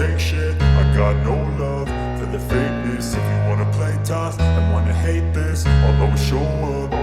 take shit. I got no love for the fakeness. If you wanna play tough and wanna hate this, I'll always show up.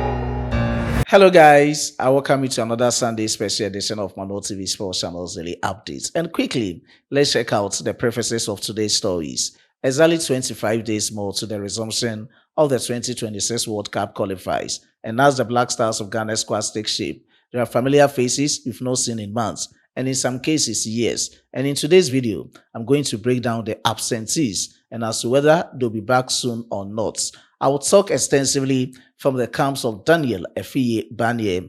Hello guys, I welcome you to another Sunday special edition of Mano TV Sports Channel's Daily Updates. And quickly, let's check out the prefaces of today's stories. Exactly 25 days more to the resumption of the 2026 World Cup qualifiers. And as the Black Stars of Ghana squad take shape, there are familiar faces you've not seen in months, and in some cases, years. And in today's video, I'm going to break down the absentees and as to whether they'll be back soon or not. I will talk extensively from the camps of Afriyie, Barnieh,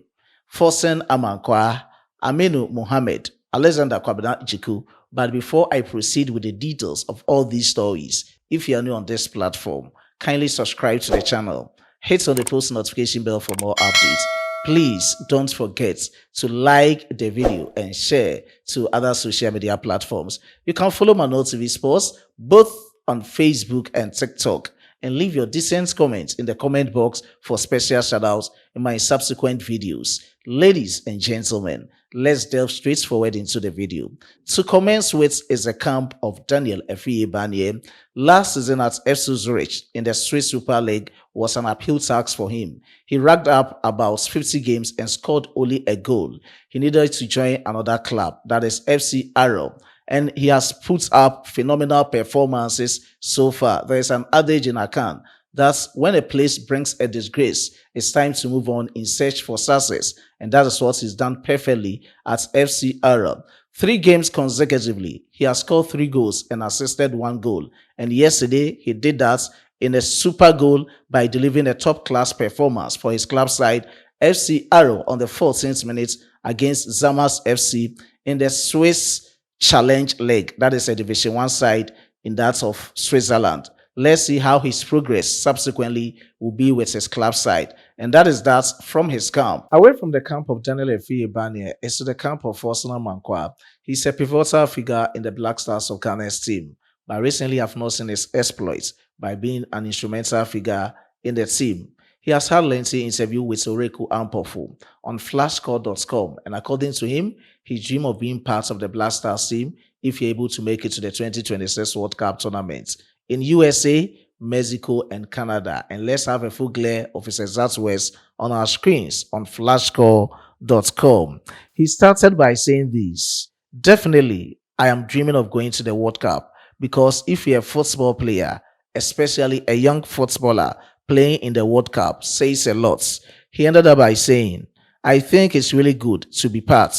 Fatawu Amanqua, Aminu Mohammed, Up-Djiku. But before I proceed with the details of all these stories, if you are new on this platform, kindly subscribe to the channel, hit on the post notification bell for more updates. Please don't forget to like the video and share to other social media platforms. You can follow Mano TV Sports both on Facebook and TikTok, and leave your decent comments in the comment box for special shoutouts in my subsequent videos. Ladies and gentlemen, let's delve straight forward into the video. To commence with is the camp of Afriyie Barnieh. Last season at FC Zurich in the Swiss Super League was an uphill task for him. He racked up about 50 games and scored only a goal. He needed to join another club, that is FC Arrow, and he has put up phenomenal performances so far. There is an adage in Akan that when a place brings a disgrace, it's time to move on in search for success, and that is what he's done perfectly at FC Arab. 3 games consecutively, he has scored 3 goals and assisted 1 goal, and yesterday he did that in a super goal by delivering a top-class performance for his club side FC Arrow on the 14th minute against Zamas FC in the Swiss Challenge League. That is a Division 1 side in that of Switzerland. Let's see how his progress subsequently will be with his club side. And that is that from his camp. Away from the camp of Afriyie Barnieh is to the camp of Fatawu Amanqua. He's a pivotal figure in the Black Stars of Ghana's team, but recently I've not seen his exploits by being an instrumental figure in the team. He has had lengthy interview with Fatawu Amanqua on flashscore.com, and according to him, he dreams of being part of the Black Stars team if he's able to make it to the 2026 World Cup tournament in USA, Mexico, and Canada. And let's have a full glare of his exact words on our screens on flashscore.com. He started by saying this: "Definitely, I am dreaming of going to the World Cup, because if you're a football player, especially a young footballer, playing in the World Cup says a lot." He ended up by saying, "I think it's really good to be part,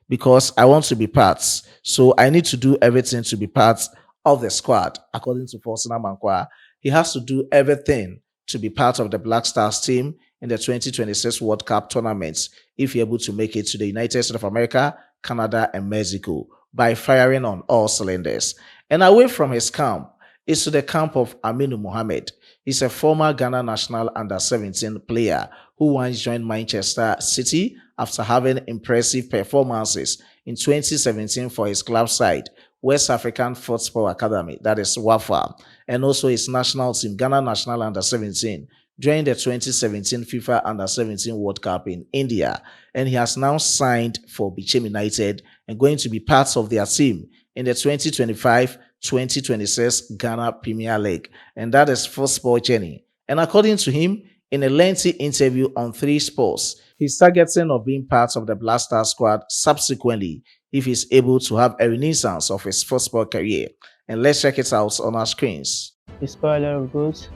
because I want to be part. So I need to do everything to be part of the squad." According to Fatawu Amanqua, he has to do everything to be part of the Black Stars team in the 2026 World Cup tournaments if you're able to make it to the United States of America, Canada, and Mexico by firing on all cylinders. And away from his camp is to the camp of Aminu Mohammed. He's a former Ghana national under-17 player who once joined Manchester City after having impressive performances in 2017 for his club side, West African Football Academy, that is WAFA, and also his national team, Ghana national under-17, during the 2017 FIFA Under-17 World Cup in India. And he has now signed for Bichim United and going to be part of their team in the 2025-2026 Ghana Premier League. And that is football journey. And according to him, in a lengthy interview on 3 Sports, he's targeting of being part of the Black Star squad subsequently if he's able to have a renaissance of his football career. And let's check it out on our screens. We score a lot of goals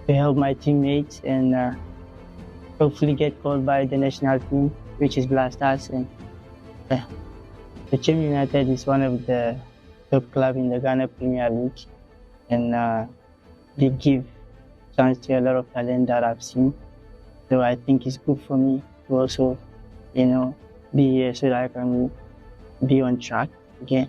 to help my teammates and hopefully get called by the national team, which is Black Stars. And the Bichim United is one of the top clubs in the Ghana Premier League, and they give chance to a lot of talent that I've seen. So I think it's good for me to also, be here so that I can be on track again.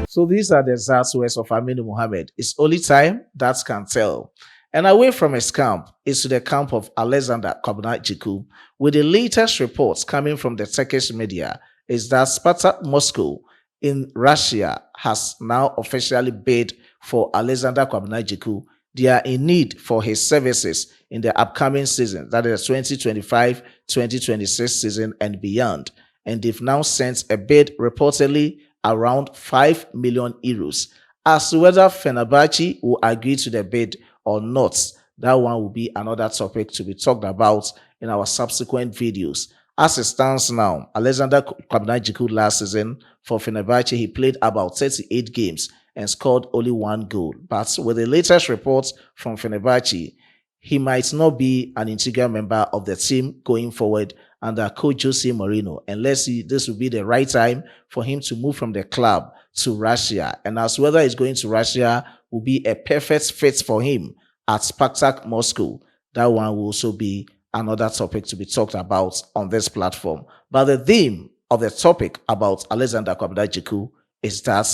So these are the exact words of Aminu Mohammed. It's only time that can tell. And away from his camp is to the camp of Up-Djiku, with the latest reports coming from the Turkish media is that Spartak Moscow in Russia has now officially bid for Up-Djiku. They are in need for his services in the upcoming season, that is 2025-2026 season and beyond. and they've now sent a bid reportedly around 5 million euros. As to whether Fenerbahce will agree to the bid or not, that one will be another topic to be talked about in our subsequent videos. As it stands now, Alexander Up-Djiku last season for Fenerbahce, he played about 38 games and scored only 1 goal. But with the latest reports from Fenerbahce, he might not be an integral member of the team going forward under coach Jose Mourinho. And let's see, this will be the right time for him to move from the club to Russia. And as whether he's going to Russia will be a perfect fit for him at Spartak Moscow, that one will also be another topic to be talked about on this platform. But the theme of the topic about Alexander Up-Djiku is that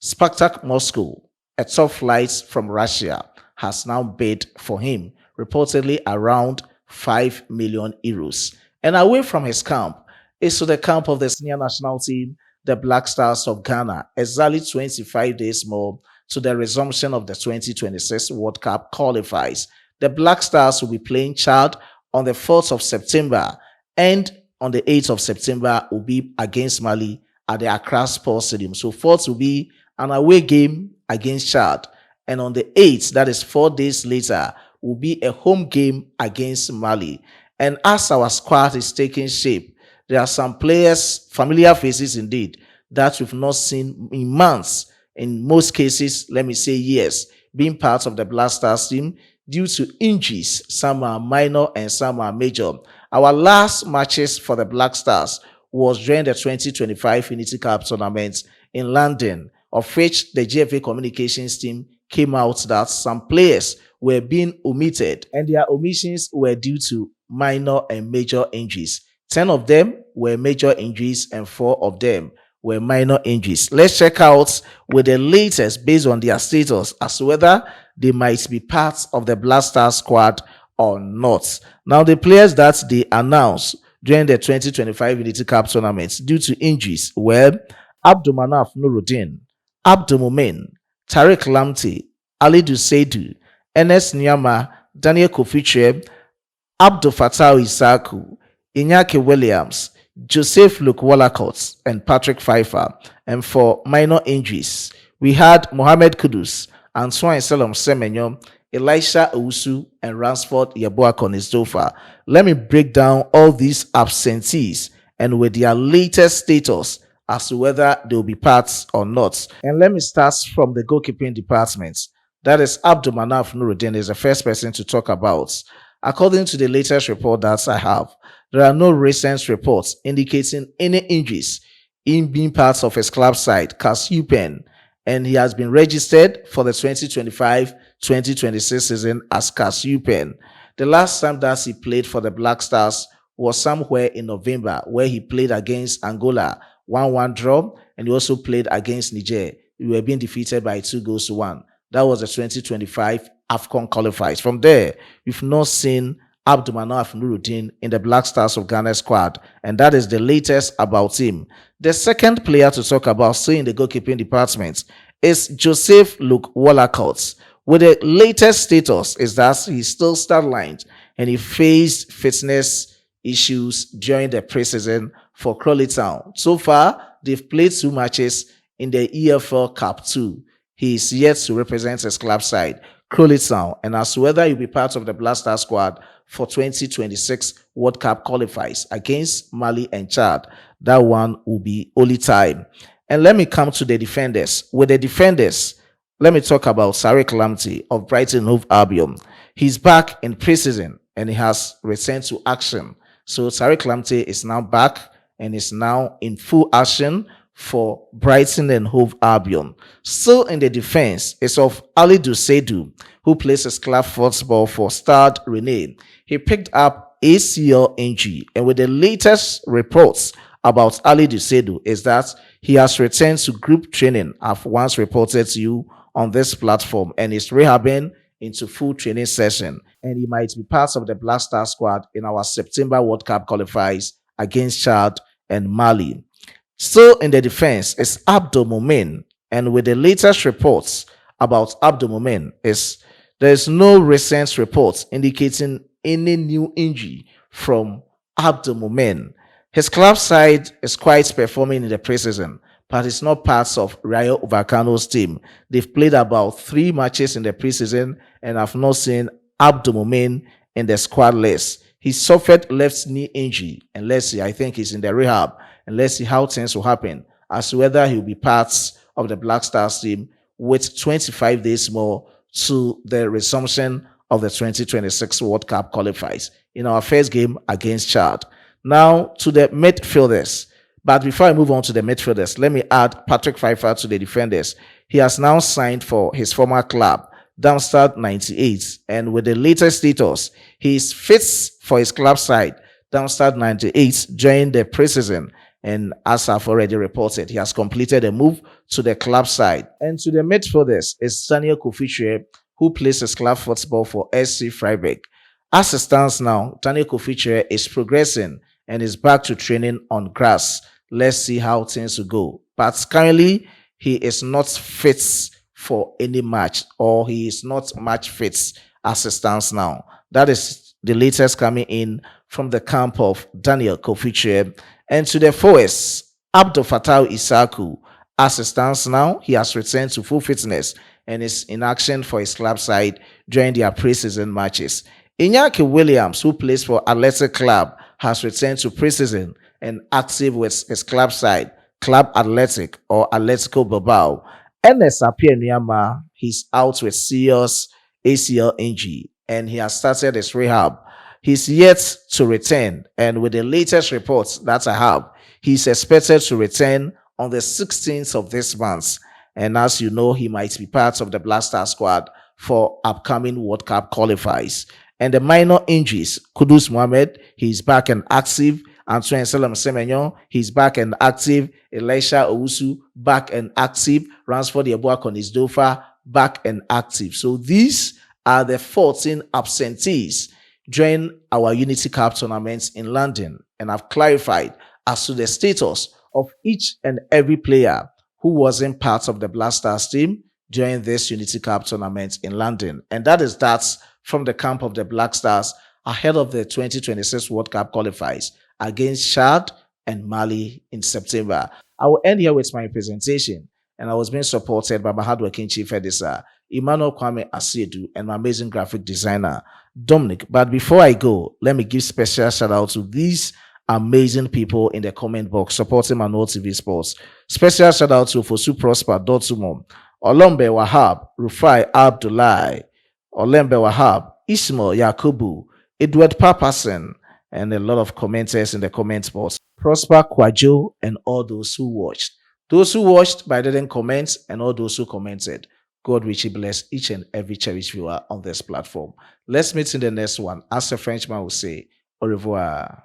Spartak Moscow, a top flight from Russia, has now bid for him, reportedly around 5 million euros. And away from his camp is to the camp of the senior national team, the Black Stars of Ghana, exactly 25 days more to the resumption of the 2026 World Cup qualifiers. The Black Stars will be playing Chad on the 4th of September, and on the 8th of September will be against Mali at the Accra Sports Stadium. So 4th will be an away game against Chad, and on the 8th, that is 4 days later, will be a home game against Mali. And as our squad is taking shape, there are some players, familiar faces indeed, that we've not seen in months, in most cases, let me say years, being part of the Black Stars team due to injuries. Some are minor and some are major. Our last matches for the Black Stars was during the 2025 Unity Cup tournament in London, of which the GFA communications team came out that some players were being omitted, and their omissions were due to minor and major injuries. 10 of them were major injuries and 4 of them were minor injuries. Let's check out with the latest based on their status as to whether they might be part of the Black Stars squad or not. Now, the players that they announced during the 2025 Unity Cup tournament due to injuries were Abdulmanaf Nuruddin, Abdul Mumin, Tariq Lamte, Ali Seidu, Enes Nyama, Daniel Kofiche, Abdul Fatawu Isaku, Inyake Williams, Joseph Luke Wallacott, and Patrick Pfeiffer. And for minor injuries, we had Mohamed Kudus, Antoine Selom Semenyo, Elisha Owusu, and Ransford Yeboah Konisdofa. Let me break down all these absentees and with their latest status as to whether they will be parts or not. And let me start from the goalkeeping department. That is Abdulmanaf Nuruddin is the first person to talk about. According to the latest report that I have, there are no recent reports indicating any injuries in being part of his club side, Kasupen, and he has been registered for the 2025-2026 season as Kasupen. The last time that he played for the Black Stars was somewhere in November, where he played against Angola, 1-1 draw, and he also played against Niger. We were being defeated by 2-1. That was the 2025 AFCON qualifiers. From there, we've not seen Abdulmanaf Nuruddin in the Black Stars of Ghana squad, and that is the latest about him. The second player to talk about, still in the goalkeeping department, is Joseph Luke Wallacott. With the latest status is that he's still sidelined and he faced fitness issues during the preseason for Crawley Town. So far, they've played 2 matches in the EFL Cup 2. He is yet to represent his club side, Crawley Town, and as to whether he'll be part of the Black Star squad for 2026 World Cup qualifiers against Mali and Chad, that one will be only time. And let me come to the defenders. With the defenders, let me talk about Tariq Lamte of Brighton Hove Albion. He's back in preseason and he has returned to action. So Tariq Lamte is now back and is now in full action for Brighton and Hove Albion. Still in the defense is of Ali Seidu, who plays his club football for Stade Rennais. He picked up ACL injury, and with the latest reports about Ali Seidu is that he has returned to group training. I've once reported to you on this platform, and is rehabbing into full training session, and he might be part of the Black Star squad in our September World Cup qualifiers against Chad and Mali. Still in the defense is Abdul Mumin, and with the latest reports about Abdul Mumin there is no recent reports indicating any new injury from Abdul Mumin. His club side is quite performing in the preseason, but it's not part of Rayo Vallecano's team. They've played about 3 matches in the preseason and have not seen Abdul in the squad list. He suffered left knee injury, and let's see, I think he's in the rehab, and let's see how things will happen as to whether he'll be part of the Black Stars team with 25 days more to the resumption of the 2026 World Cup qualifiers in our first game against Chad. Now to the midfielders. But before I move on to the midfielders, let me add Patrick Pfeiffer to the defenders. He has now signed for his former club, Darmstadt 98, and with the latest status, he is fit for his club side, Darmstadt 98, during the preseason. And as I've already reported, he has completed a move to the club side. And to the midfielders is Daniel Kofichie, who plays his club football for SC Freiburg. As it stands now, Daniel Kofichie is progressing and is back to training on grass. Let's see how things will go. But currently, he is not fit for any match, or he is not match fit as it stands now. That is the latest coming in from the camp of Daniel Kofichie. And to the forwards, Abdul Fatawu Isaku, as it stands now, he has returned to full fitness and is in action for his club side during their preseason matches. Iñaki Williams, who plays for Athletic Club, has returned to preseason and active with his club side, Club Athletic or Atletico Bilbao. Ernest Appiah, he's out with serious ACL injury and he has started his rehab. He's yet to return, and with the latest reports that I have, he's expected to return on the 16th of this month. And as you know, he might be part of the Black Star squad for upcoming World Cup qualifiers. And the minor injuries, Kudus Mohammed, he's back and active. Antoine Semenyo, he's back and active. Elisha Owusu, back and active. Ransford Yeboah Konisdofa, back and active. So these are the 14 absentees during our Unity Cup tournaments in London, and I've clarified as to the status of each and every player who wasn't part of the Black Stars team during this Unity Cup tournament in London. And that from the camp of the Black Stars ahead of the 2026 World Cup qualifiers against Chad and Mali in September. I will end here with my presentation, and I was being supported by my hardworking chief editor, Emmanuel Kwame Asiedu, and my amazing graphic designer, Dominic. But before I go, let me give special shout out to these amazing people in the comment box supporting Manual TV Sports. Special shout out to Fosu Prosper, Dotumom, Olombe Wahab, Rufai Abdullahi, Olembe Wahab, Ismail Yakubu, Edward Papasen, and a lot of commenters in the comment box. Prosper Kwajo, and all those who watched. Those who watched but didn't comment, and all those who commented. God richly bless each and every cherished viewer on this platform. Let's meet in the next one. As a Frenchman will say, au revoir.